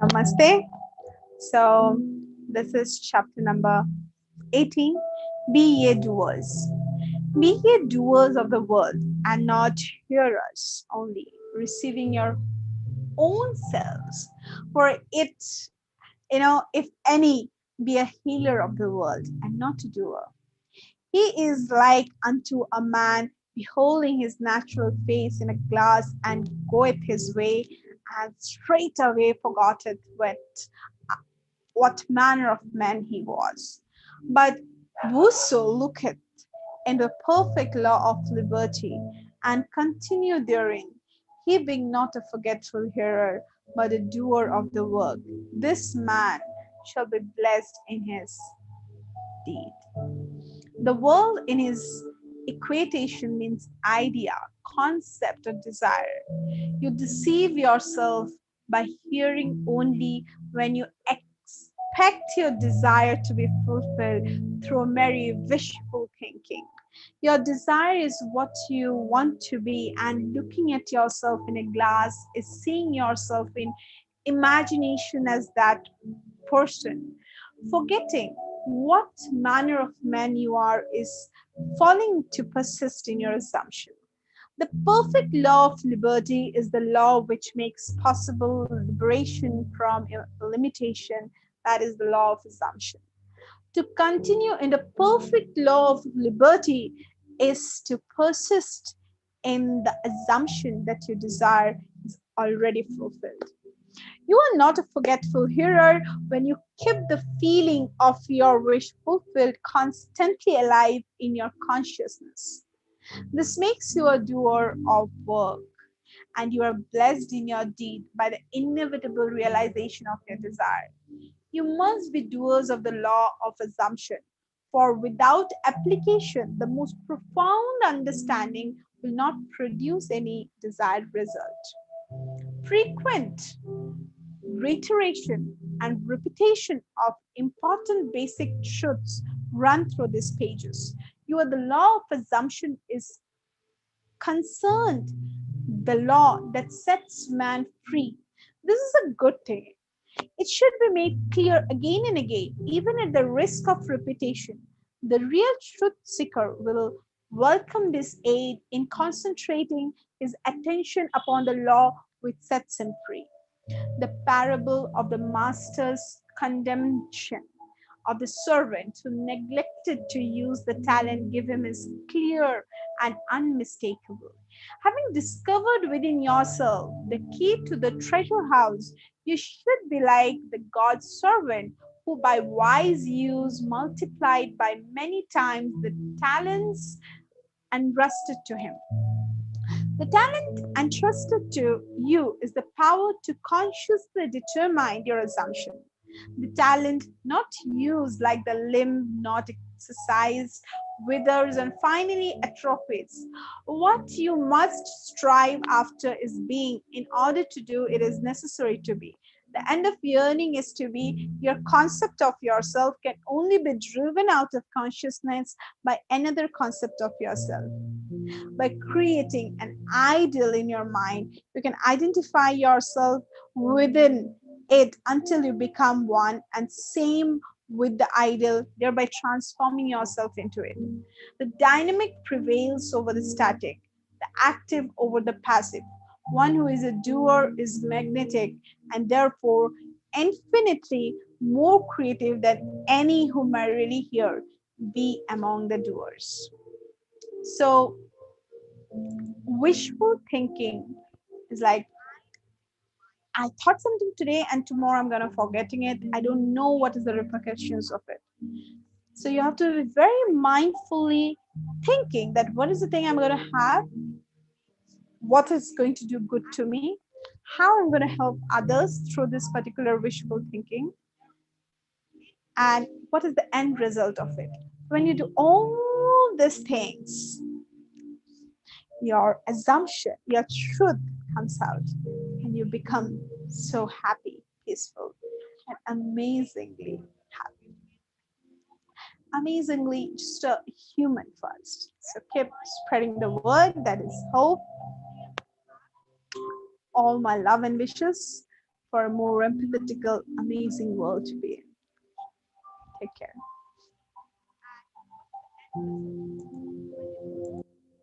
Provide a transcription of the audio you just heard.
Namaste. So, this is chapter number 18. Be ye doers. Be ye doers of the word and not hearers only, receiving your own selves. For it, if any be a healer of the word and not a doer, he is like unto a man beholding his natural face in a glass and goeth his way and straightway forgetteth what manner of man he was. But whoso looketh in the perfect law of liberty and continue therein, he being not a forgetful hearer, but a doer of the work, this man shall be blessed in his deed. The world in his equation means idea, concept, or desire. You deceive yourself by hearing only when you expect your desire to be fulfilled through merry wishful thinking. Your desire is what you want to be, and looking at yourself in a glass is seeing yourself in imagination as that person. Forgetting what manner of man you are is falling to persist in your assumption. The perfect law of liberty is the law which makes possible liberation from limitation. That is the law of assumption. To continue in the perfect law of liberty is to persist in the assumption that your desire is already fulfilled. You are not a forgetful hearer when you keep the feeling of your wish fulfilled constantly alive in your consciousness. This makes you a doer of work, and you are blessed in your deed by the inevitable realization of your desire. You must be doers of the law of assumption, for without application, the most profound understanding will not produce any desired result. Frequent reiteration and repetition of important basic truths run through these pages. You are the law of assumption is concerned, the law that sets man free. This is a good thing. It should be made clear again and again, even at the risk of repetition. The real truth seeker will welcome this aid in concentrating his attention upon the law which sets him free. The parable of the master's condemnation of the servant who neglected to use the talent given him is clear and unmistakable. Having discovered within yourself the key to the treasure house, you should be like the God's servant who by wise use multiplied by many times the talents entrusted to him. The talent entrusted to you is the power to consciously determine your assumption. The talent not used, like the limb not exercised, withers and finally atrophies. What you must strive after is being. In order to do it is necessary to be. The end of yearning is to be. Your concept of yourself can only be driven out of consciousness by another concept of yourself. By creating an ideal in your mind, you can identify yourself within it until you become one and same with the ideal, thereby transforming yourself into it. The dynamic prevails over the static, the active over the passive. One who is a doer is magnetic and therefore infinitely more creative than any who may really hear be among the doers. So, wishful thinking is like, I thought something today and tomorrow I'm gonna forgetting it. I don't know what is the repercussions of it. So you have to be very mindfully thinking that what is the thing I'm gonna have, what is going to do good to me, how I'm gonna help others through this particular wishful thinking, and what is the end result of it. When you do all these things, your assumption, your truth comes out, and you become so happy, peaceful, and amazingly happy. Amazingly, just a human first. So keep spreading the word that is hope. All my love and wishes for a more empathetical, amazing world to be in. Take care.